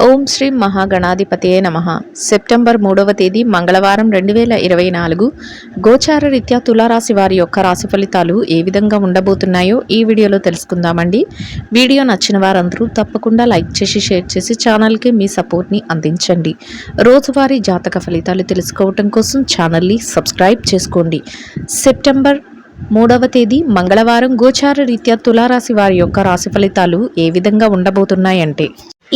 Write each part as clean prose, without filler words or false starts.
ఓం శ్రీ మహాగణాధిపతయే నమః. సెప్టెంబర్ 3వ తేదీ మంగళవారం 2024 గోచార రీత్యా తులారాశి వారి యొక్క రాశి ఫలితాలు ఏ విధంగా ఉండబోతున్నాయో ఈ వీడియోలో తెలుసుకుందామండి. వీడియో నచ్చిన వారందరూ తప్పకుండా లైక్ చేసి షేర్ చేసి ఛానల్కి మీ సపోర్ట్ని అందించండి. రోజువారీ జాతక ఫలితాలు తెలుసుకోవటం కోసం ఛానల్ని సబ్స్క్రైబ్ చేసుకోండి. సెప్టెంబర్ 3వ తేదీ మంగళవారం గోచార రీత్యా తులారాశి వారి యొక్క రాశి ఫలితాలు ఏ విధంగా ఉండబోతున్నాయంటే,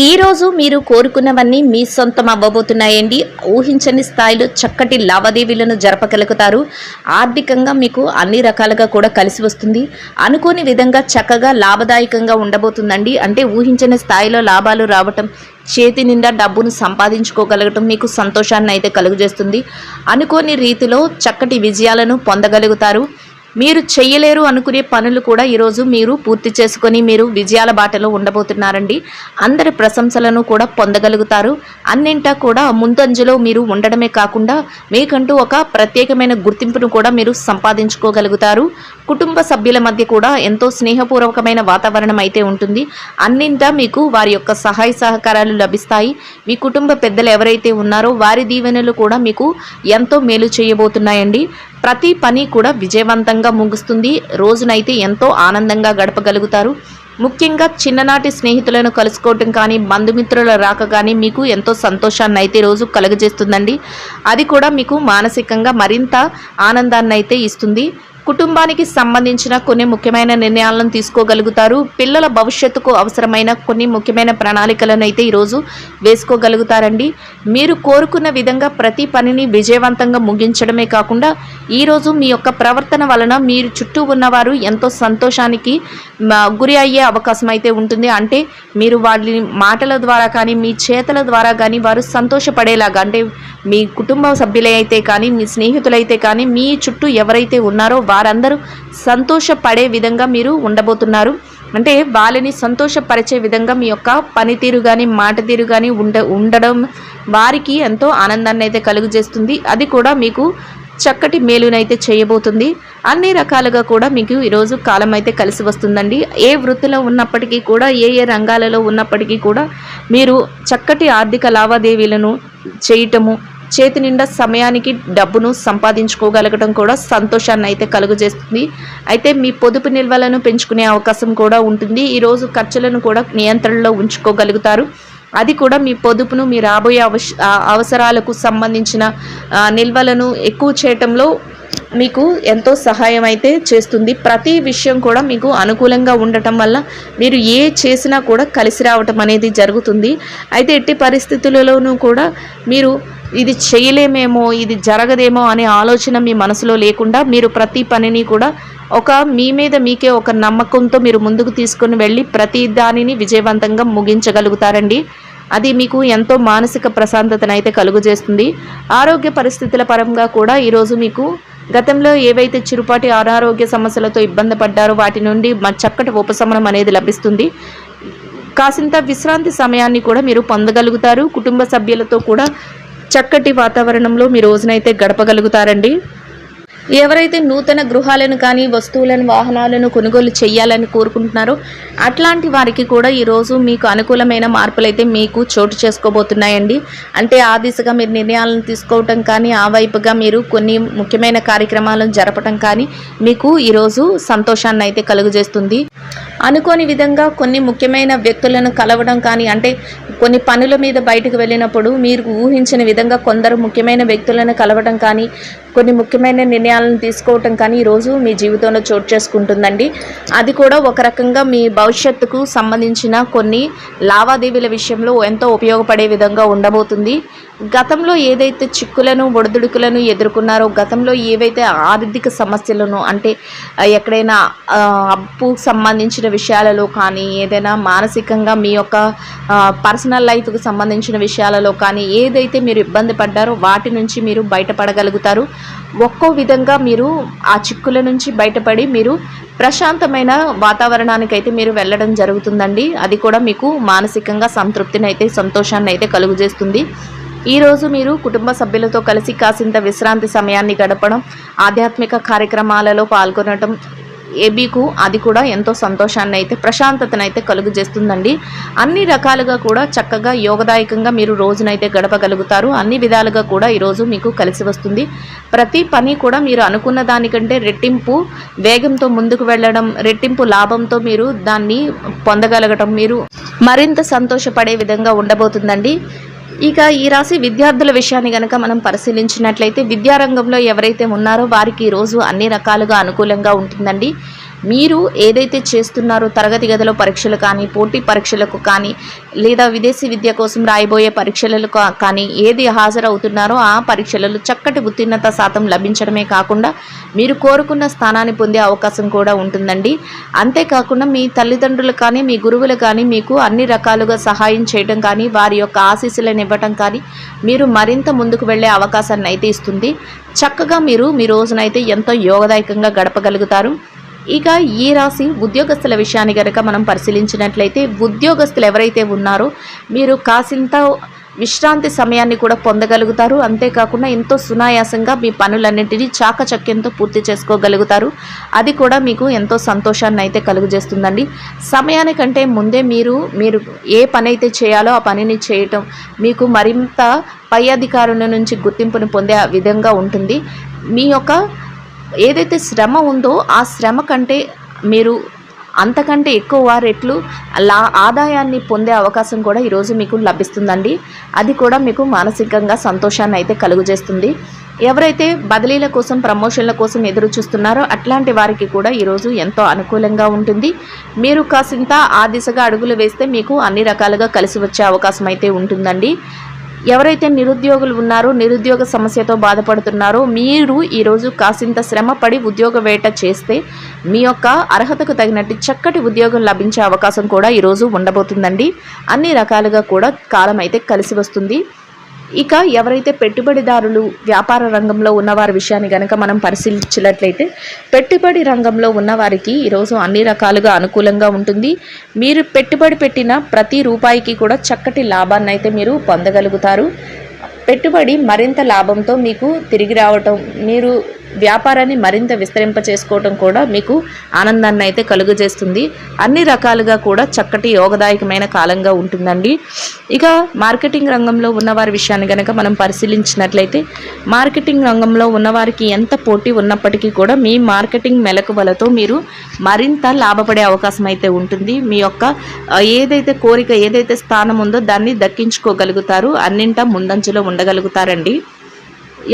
ఈ రోజు మీరు కోరుకున్నవన్నీ మీ సొంతం అవ్వబోతున్నాయండి. ఊహించని స్థాయిలో చక్కటి లావాదేవీలను జరపగలుగుతారు. ఆర్థికంగా మీకు అన్ని రకాలుగా కూడా కలిసి వస్తుంది. అనుకోని విధంగా చక్కగా లాభదాయకంగా ఉండబోతుందండి. అంటే ఊహించని స్థాయిలో లాభాలు రావటం, చేతి నిండా డబ్బును సంపాదించుకోగలగటం మీకు సంతోషాన్ని అయితే కలుగజేస్తుంది. అనుకోని రీతిలో చక్కటి విజయాలను పొందగలుగుతారు. మీరు చెయ్యలేరు అనుకునే పనులు కూడా ఈరోజు మీరు పూర్తి చేసుకొని మీరు విజయాల బాటలో ఉండబోతున్నారండి. అందరి ప్రశంసలను కూడా పొందగలుగుతారు. అన్నింటా కూడా ముందంజలో మీరు ఉండడమే కాకుండా మీకంటూ ఒక ప్రత్యేకమైన గుర్తింపును కూడా మీరు సంపాదించుకోగలుగుతారు. కుటుంబ సభ్యుల మధ్య కూడా ఎంతో స్నేహపూర్వకమైన వాతావరణం అయితే ఉంటుంది. అన్నింటా మీకు వారి యొక్క సహాయ సహకారాలు లభిస్తాయి. మీ కుటుంబ పెద్దలు ఎవరైతే ఉన్నారో వారి దీవెనలు కూడా మీకు ఎంతో మేలు చేయబోతున్నాయండి. ప్రతి పని కూడా విజయవంతంగా ముగుస్తుంది. రోజునైతే ఎంతో ఆనందంగా గడపగలుగుతారు. ముఖ్యంగా చిన్ననాటి స్నేహితులను కలుసుకోవటం కానీ బంధుమిత్రుల రాక కానీ మీకు ఎంతో సంతోషాన్ని అయితే రోజు కలుగజేస్తుందండి. అది కూడా మీకు మానసికంగా మరింత ఆనందాన్ని అయితే ఇస్తుంది. కుటుంబానికి సంబంధించిన కొన్ని ముఖ్యమైన నిర్ణయాలను తీసుకోగలుగుతారు. పిల్లల భవిష్యత్తుకు అవసరమైన కొన్ని ముఖ్యమైన ప్రణాళికలను అయితే ఈరోజు వేసుకోగలుగుతారండి. మీరు కోరుకున్న విధంగా ప్రతి పనిని విజయవంతంగా ముగించడమే కాకుండా ఈరోజు మీ యొక్క ప్రవర్తన వలన మీరు చుట్టూ ఉన్నవారు ఎంతో సంతోషానికి గురి అయ్యే అవకాశం అయితే ఉంటుంది. అంటే మీరు వాళ్ళ మాటల ద్వారా కానీ మీ చేతల ద్వారా కానీ వారు సంతోషపడేలాగా, అంటే మీ కుటుంబ సభ్యులైతే కానీ మీ స్నేహితులైతే కానీ మీ చుట్టూ ఎవరైతే ఉన్నారో వారందరూ సంతోషపడే విధంగా మీరు ఉండబోతున్నారు. అంటే వాళ్ళని సంతోషపరిచే విధంగా మీ యొక్క పనితీరు కానీ మాట తీరు కానీ ఉండడం వారికి ఎంతో ఆనందాన్ని అయితే కలుగజేస్తుంది. అది కూడా మీకు చక్కటి మేలునైతే చేయబోతుంది. అన్ని రకాలుగా కూడా మీకు ఈరోజు కాలం అయితే కలిసి వస్తుందండి. ఏ వృత్తిలో ఉన్నప్పటికీ కూడా ఏ రంగాలలో ఉన్నప్పటికీ కూడా మీరు చక్కటి ఆర్థిక లావాదేవీలను చేయటము, చేతి నిండా సమయానికి డబ్బును సంపాదించుకోగలగడం కూడా సంతోషాన్ని అయితే కలుగజేస్తుంది. అయితే మీ పొదుపు నిల్వలను పెంచుకునే అవకాశం కూడా ఉంటుంది. ఈరోజు ఖర్చులను కూడా నియంత్రణలో ఉంచుకోగలుగుతారు. అది కూడా మీ పొదుపును మీ రాబోయే అవసరాలకు సంబంధించిన నిల్వలను ఎక్కువ చేయటంలో మీకు ఎంతో సహాయం అయితే చేస్తుంది. ప్రతి విషయం కూడా మీకు అనుకూలంగా ఉండటం వల్ల మీరు ఏ చేసినా కూడా కలిసి రావటం అనేది జరుగుతుంది. అయితే ఎట్టి పరిస్థితులలోనూ కూడా మీరు ఇది చేయలేమేమో, ఇది జరగదేమో అనే ఆలోచన మీ మనసులో లేకుండా మీరు ప్రతి పనిని కూడా మీ మీద మీకే ఒక నమ్మకంతో మీరు ముందుకు తీసుకొని వెళ్ళి ప్రతి దానిని విజయవంతంగా ముగించగలుగుతారండి. అది మీకు ఎంతో మానసిక ప్రశాంతతను అయితే కలుగజేస్తుంది. ఆరోగ్య పరిస్థితుల పరంగా కూడా ఈరోజు మీకు గతంలో ఏవైతే చిరుపాటి అనారోగ్య సమస్యలతో ఇబ్బంది పడ్డారో వాటి నుండి చక్కటి ఉపశమనం అనేది లభిస్తుంది. కాసింత విశ్రాంతి సమయాన్ని కూడా మీరు పొందగలుగుతారు. కుటుంబ సభ్యులతో కూడా చక్కటి వాతావరణంలో మీ రోజునైతే గడపగలుగుతారండి. ఎవరైతే నూతన గృహాలను కానీ వస్తువులను వాహనాలను కొనుగోలు చేయాలని కోరుకుంటున్నారో అట్లాంటి వారికి కూడా ఈరోజు మీకు అనుకూలమైన మార్పులు అయితే మీకు చోటు చేసుకోబోతున్నాయండి. అంటే ఆ దిశగా మీరు నిర్ణయాలను తీసుకోవటం కానీ ఆ వైపుగా మీరు కొన్ని ముఖ్యమైన కార్యక్రమాలను జరపటం కానీ మీకు ఈరోజు సంతోషాన్ని అయితే కలుగజేస్తుంది. అనుకోని విధంగా కొన్ని ముఖ్యమైన వ్యక్తులను కలవడం కానీ, అంటే కొన్ని పనుల మీద బయటకు వెళ్ళినప్పుడు మీరు ఊహించిన విధంగా కొందరు ముఖ్యమైన వ్యక్తులను కలవడం కానీ కొన్ని ముఖ్యమైన నిర్ణయాలను తీసుకోవటం కానీ ఈరోజు మీ జీవితంలో చోటు చేసుకుంటుందండి. అది కూడా ఒక రకంగా మీ భవిష్యత్తుకు సంబంధించిన కొన్ని లావాదేవీల విషయంలో ఎంతో ఉపయోగపడే విధంగా ఉండబోతుంది. గతంలో ఏదైతే చిక్కులను ఒడిదుడుకులను ఎదుర్కొన్నారో, గతంలో ఏవైతే ఆర్థిక సమస్యలను, అంటే ఎక్కడైనా అప్పు సంబంధించిన విషయాలలో కానీ ఏదైనా మానసికంగా మీ యొక్క పర్సనల్ లైఫ్కి సంబంధించిన విషయాలలో కానీ ఏదైతే మీరు ఇబ్బంది పడ్డారో వాటి నుంచి మీరు బయటపడగలుగుతారు. ఒక్కో విధంగా మీరు ఆ చిక్కుల నుంచి బయటపడి మీరు ప్రశాంతమైన వాతావరణానికి అయితే మీరు వెళ్ళడం జరుగుతుందండి. అది కూడా మీకు మానసికంగా సంతృప్తిని అయితే సంతోషాన్ని అయితే కలుగజేస్తుంది. ఈరోజు మీరు కుటుంబ సభ్యులతో కలిసి కాసింత విశ్రాంతి సమయాన్ని గడపడం, ఆధ్యాత్మిక కార్యక్రమాలలో పాల్గొనడం, మీకు అది కూడా ఎంతో సంతోషాన్ని అయితే ప్రశాంతతను అయితే కలుగు చేస్తుందండి. అన్ని రకాలుగా కూడా చక్కగా యోగదాయకంగా మీరు రోజునైతే గడపగలుగుతారు. అన్ని విధాలుగా కూడా ఈరోజు మీకు కలిసి వస్తుంది. ప్రతి పని కూడా మీరు అనుకున్న దానికంటే రెట్టింపు వేగంతో ముందుకు వెళ్ళడం, రెట్టింపు లాభంతో మీరు దాన్ని పొందగలగటం, మీరు మరింత సంతోషపడే విధంగా ఉండబోతుందండి. ఇక ఈ రాశి విద్యార్థుల విషయాన్ని కనుక మనం పరిశీలించినట్లయితే విద్యారంగంలో ఎవరైతే ఉన్నారో వారికి ఈరోజు అన్ని రకాలుగా అనుకూలంగా ఉంటుందండి. మీరు ఏదైతే చేస్తున్నారో తరగతి గదిలో పరీక్షలు కానీ, పోటీ పరీక్షలకు కానీ, లేదా విదేశీ విద్య కోసం రాయబోయే పరీక్షలకు కానీ ఏది హాజరవుతున్నారో ఆ పరీక్షలలో చక్కటి ఉత్తీర్ణత శాతం లభించడమే కాకుండా మీరు కోరుకున్న స్థానాన్ని పొందే అవకాశం కూడా ఉంటుందండి. అంతేకాకుండా మీ తల్లిదండ్రులు కానీ, మీ గురువులు కానీ మీకు అన్ని రకాలుగా సహాయం చేయడం కానీ, వారి యొక్క ఆశీస్సులను ఇవ్వటం కానీ మీరు మరింత ముందుకు వెళ్ళే అవకాశాన్ని అయితే ఇస్తుంది. చక్కగా మీరు మీ రోజునైతే ఎంతో యోగదాయకంగా గడపగలుగుతారు. ఇక ఈ రాశి ఉద్యోగస్తుల విషయాన్ని కనుక మనం పరిశీలించినట్లయితే ఉద్యోగస్తులు ఎవరైతే ఉన్నారో మీరు కాసింత విశ్రాంతి సమయాన్ని కూడా పొందగలుగుతారు. అంతేకాకుండా ఎంతో సునాయాసంగా మీ పనులన్నింటినీ చాకచక్యంతో పూర్తి చేసుకోగలుగుతారు. అది కూడా మీకు ఎంతో సంతోషాన్ని అయితే కలుగజేస్తుందండి. సమయానికంటే ముందే మీరు ఏ పని అయితే చేయాలో ఆ పనిని చేయటం మీకు మరింత పై అధికారుల నుంచి గుర్తింపును పొందే విధంగా ఉంటుంది. మీ యొక్క ఏదైతే శ్రమ ఉందో ఆ శ్రమ కంటే మీరు అంతకంటే ఎక్కువ రెట్లు ఆదాయాన్ని పొందే అవకాశం కూడా ఈరోజు మీకు లభిస్తుందండి. అది కూడా మీకు మానసికంగా సంతోషాన్ని అయితే కలుగజేస్తుంది. ఎవరైతే బదిలీల కోసం, ప్రమోషన్ల కోసం ఎదురు చూస్తున్నారో అట్లాంటి వారికి కూడా ఈరోజు ఎంతో అనుకూలంగా ఉంటుంది. మీరు కాసింత ఆ దిశగా అడుగులు వేస్తే మీకు అన్ని రకాలుగా కలిసి వచ్చే అవకాశం అయితే ఉంటుందండి. ఎవరైతే నిరుద్యోగులు ఉన్నారో, నిరుద్యోగ సమస్యతో బాధపడుతున్నారో మీరు ఈరోజు కాసింత శ్రమపడి ఉద్యోగ వేట చేస్తే మీ యొక్క అర్హతకు తగినట్టు చక్కటి ఉద్యోగం లభించే అవకాశం కూడా ఈరోజు ఉండబోతుందండి. అన్ని రకాలుగా కూడా కాలం అయితే కలిసి వస్తుంది. ఇక ఎవరైతే పెట్టుబడిదారులు, వ్యాపార రంగంలో ఉన్నవారి విషయాన్ని కనుక మనం పరిశీలించినట్లయితే పెట్టుబడి రంగంలో ఉన్నవారికి ఈరోజు అన్ని రకాలుగా అనుకూలంగా ఉంటుంది. మీరు పెట్టుబడి పెట్టిన ప్రతి రూపాయికి కూడా చక్కటి లాభాన్ని అయితే మీరు పొందగలుగుతారు. పెట్టుబడి మరింత లాభంతో మీకు తిరిగి రావటం, మీరు వ్యాపారాన్ని మరింత విస్తరింప చేసుకోవటం కూడా మీకు ఆనందాన్ని అయితే కలుగజేస్తుంది. అన్ని రకాలుగా కూడా చక్కటి యోగదాయకమైన కాలంగా ఉంటుందండి. ఇక మార్కెటింగ్ రంగంలో ఉన్నవారి విషయాన్ని కనుక మనం పరిశీలించినట్లయితే మార్కెటింగ్ రంగంలో ఉన్నవారికి ఎంత పోటీ ఉన్నప్పటికీ కూడా మీ మార్కెటింగ్ మెలకువలతో మీరు మరింత లాభపడే అవకాశం అయితే ఉంటుంది. మీ యొక్క ఏదైతే కోరిక, ఏదైతే స్థానం ఉందో దాన్ని దక్కించుకోగలుగుతారు. అన్నింటా ముందంజలో ఉండగలుగుతారండి.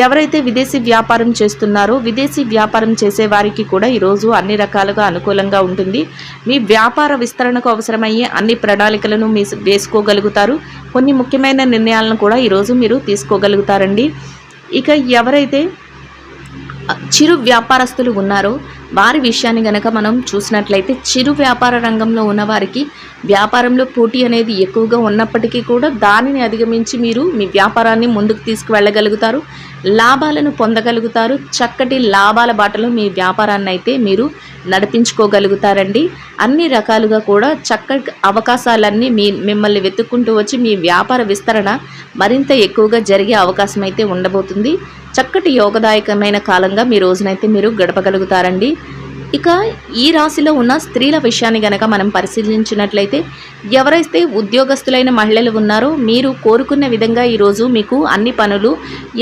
ఎవరైతే విదేశీ వ్యాపారం చేస్తున్నారో విదేశీ వ్యాపారం చేసే వారికి కూడా ఈరోజు అన్ని రకాలుగా అనుకూలంగా ఉంటుంది. మీ వ్యాపార విస్తరణకు అవసరమయ్యే అన్ని ప్రణాళికలను వేసుకోగలుగుతారు. కొన్ని ముఖ్యమైన నిర్ణయాలను కూడా ఈరోజు మీరు తీసుకోగలుగుతారండి. ఇక ఎవరైతే చిరు వ్యాపారస్తులు ఉన్నారో వారి విషయాన్ని గనక మనం చూసినట్లయితే చిరు వ్యాపార రంగంలో ఉన్నవారికి వ్యాపారంలో పోటీ అనేది ఎక్కువగా ఉన్నప్పటికీ కూడా దానిని అధిగమించి మీరు మీ వ్యాపారాన్ని ముందుకు తీసుకువెళ్ళగలుగుతారు, లాభాలను పొందగలుగుతారు. చక్కటి లాభాల బాటలో మీ వ్యాపారాన్ని అయితే మీరు నడిపించుకోగలుగుతారండి. అన్ని రకాలుగా కూడా చక్కటి అవకాశాలన్నీ మిమ్మల్ని వెతుక్కుంటూ వచ్చి మీ వ్యాపార విస్తరణ మరింత ఎక్కువగా జరిగే అవకాశం అయితే ఉండబోతుంది. చక్కటి యోగదాయకమైన కాలంగా మీ రోజునైతే మీరు గడపగలుగుతారండి. ఇక ఈ రాశిలో ఉన్న స్త్రీల విషయాన్ని గనక మనం పరిశీలించినట్లయితే ఎవరైతే ఉద్యోగస్తులైన మహిళలు ఉన్నారో మీరు కోరుకున్న విధంగా ఈరోజు మీకు అన్ని పనులు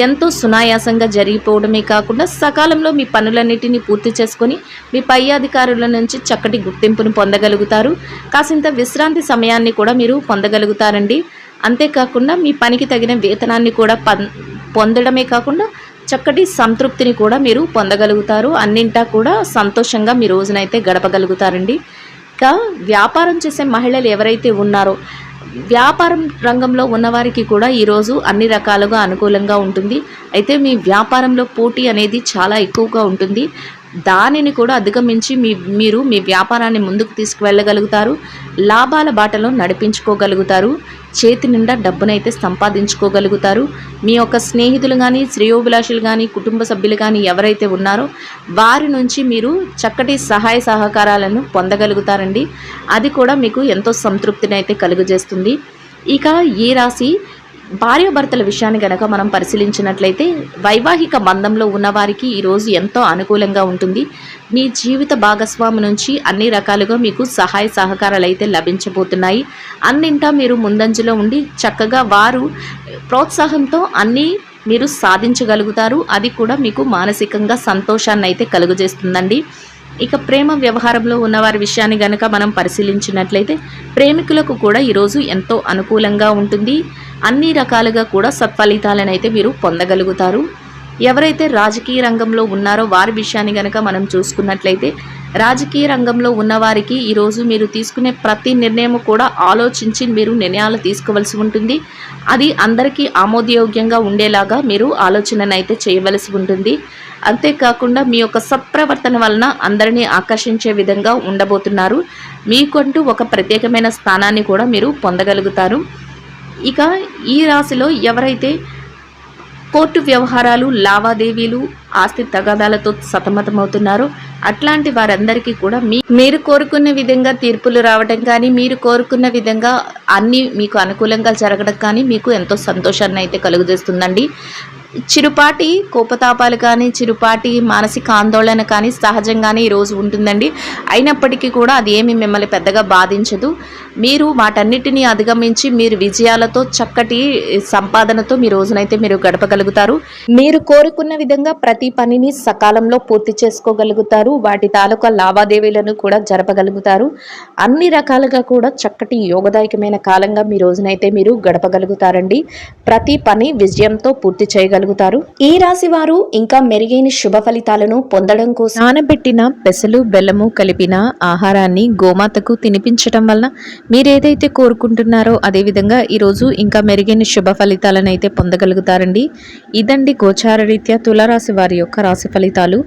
ఎంతో సునాయాసంగా జరిగిపోవడమే కాకుండా సకాలంలో మీ పనులన్నిటినీ పూర్తి చేసుకొని మీ పై అధికారుల నుంచి చక్కటి గుర్తింపును పొందగలుగుతారు. కాసింత విశ్రాంతి సమయాన్ని కూడా మీరు పొందగలుగుతారండి. అంతేకాకుండా మీ పనికి తగిన వేతనాన్ని కూడా పొందడమే కాకుండా చక్కటి సంతృప్తిని కూడా మీరు పొందగలుగుతారు. అన్నింటా కూడా సంతోషంగా మీ రోజునైతే గడపగలుగుతారండి. ఇక వ్యాపారం చేసే మహిళలు ఎవరైతే ఉన్నారో వ్యాపారం రంగంలో ఉన్నవారికి కూడా ఈరోజు అన్ని రకాలుగా అనుకూలంగా ఉంటుంది. అయితే మీ వ్యాపారంలో పోటీ అనేది చాలా ఎక్కువగా ఉంటుంది. దానిని కూడా అధిగమించి మీరు మీ వ్యాపారాన్ని ముందుకు తీసుకువెళ్ళగలుగుతారు. లాభాల బాటలో నడిపించుకోగలుగుతారు. చేతి నిండా డబ్బునైతే సంపాదించుకోగలుగుతారు. మీ యొక్క స్నేహితులు కానీ, శ్రేయోభిలాషులు కానీ, కుటుంబ సభ్యులు కానీ ఎవరైతే ఉన్నారో వారి నుంచి మీరు చక్కటి సహాయ సహకారాలను పొందగలుగుతారండి. అది కూడా మీకు ఎంతో సంతృప్తిని అయితే కలుగజేస్తుంది. ఇక ఈ రాశి భార్యాభర్తల విషయాన్ని గనక మనం పరిశీలించినట్లయితే వైవాహిక బంధంలో ఉన్నవారికి ఈరోజు ఎంతో అనుకూలంగా ఉంటుంది. మీ జీవిత భాగస్వామి నుంచి అన్ని రకాలుగా మీకు సహాయ సహకారాలు అయితే లభించబోతున్నాయి. అన్నింటా మీరు ముందంజలో ఉండి చక్కగా వారు ప్రోత్సాహంతో అన్నీ మీరు సాధించగలుగుతారు. అది కూడా మీకు మానసికంగా సంతోషాన్ని అయితే కలుగజేస్తుందండి. ఇక ప్రేమ వ్యవహారంలో ఉన్నవారి విషయాన్ని గనక మనం పరిశీలించినట్లయితే ప్రేమికులకు కూడా ఈరోజు ఎంతో అనుకూలంగా ఉంటుంది. అన్ని రకాలుగా కూడా సత్ఫలితాలను అయితే మీరు పొందగలుగుతారు. ఎవరైతే రాజకీయ రంగంలో ఉన్నారో వారి విషయాన్ని గనక మనం చూసుకున్నట్లయితే రాజకీయ రంగంలో ఉన్నవారికి ఈరోజు మీరు తీసుకునే ప్రతి నిర్ణయం కూడా ఆలోచించి మీరు నిర్ణయాలు తీసుకోవాల్సి ఉంటుంది. అది అందరికీ ఆమోదయోగ్యంగా ఉండేలాగా మీరు ఆలోచనను అయితే చేయవలసి ఉంటుంది. అంతేకాకుండా మీ యొక్క సత్ప్రవర్తన వలన అందరినీ ఆకర్షించే విధంగా ఉండబోతున్నారు. మీకంటూ ఒక ప్రత్యేకమైన స్థానాన్ని కూడా మీరు పొందగలుగుతారు. ఇక ఈ రాశిలో ఎవరైతే కోర్టు వ్యవహారాలు, లావాదేవీలు, ఆస్తి తగాదాలతో సతమతమవుతున్నారో అట్లాంటి వారందరికీ కూడా మీరు కోరుకున్న విధంగా తీర్పులు రావడం కానీ, మీరు కోరుకున్న విధంగా అన్నీ మీకు అనుకూలంగా జరగడం కానీ మీకు ఎంతో సంతోషాన్ని అయితే కలుగజేస్తుందండి. చిరుపాటి కోపతాపాలు కానీ, చిరుపాటి మానసిక ఆందోళన కానీ సహజంగానే ఈరోజు ఉంటుందండి. అయినప్పటికీ కూడా అది ఏమి మిమ్మల్ని పెద్దగా బాధించదు. మీరు వాటన్నిటినీ అధిగమించి మీరు విజయాలతో చక్కటి సంపాదనతో మీ రోజునైతే మీరు గడపగలుగుతారు. మీరు కోరుకున్న విధంగా ప్రతి పనిని సకాలంలో పూర్తి చేసుకోగలుగుతారు. వాటి తాలూకా లావాదేవీలను కూడా జరపగలుగుతారు. అన్ని రకాలుగా కూడా చక్కటి యోగదాయకమైన కాలంగా మీ రోజునైతే మీరు గడపగలుగుతారండి. ప్రతి పని విజయంతో పూర్తి చేయగలుగుతారు. ఈ రాశి వారు ఇంకా మెరుగైన శుభ ఫలితాలను పొందడం కోసం నానబెట్టిన పెసలు బెల్లము కలిపిన ఆహారాన్ని గోమాతకు తినిపించడం వలన మీరేదైతే కోరుకుంటున్నారో అదేవిధంగా ఈరోజు ఇంకా మెరుగైన శుభ ఫలితాలను అయితే పొందగలుగుతారండి. ఇదండి గోచార రీత్యా తులారాశి వారి యొక్క రాశి ఫలితాలు.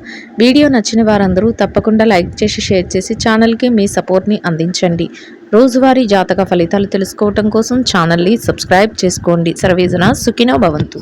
వీడియో నచ్చిన వారందరూ తప్పకుండా లైక్ చేసి షేర్ చేసి ఛానల్కి మీ సపోర్ట్ని అందించండి. రోజువారీ జాతక ఫలితాలు తెలుసుకోవటం కోసం ఛానల్ని సబ్స్క్రైబ్ చేసుకోండి. సర్వేజన సుఖినో భవంతు.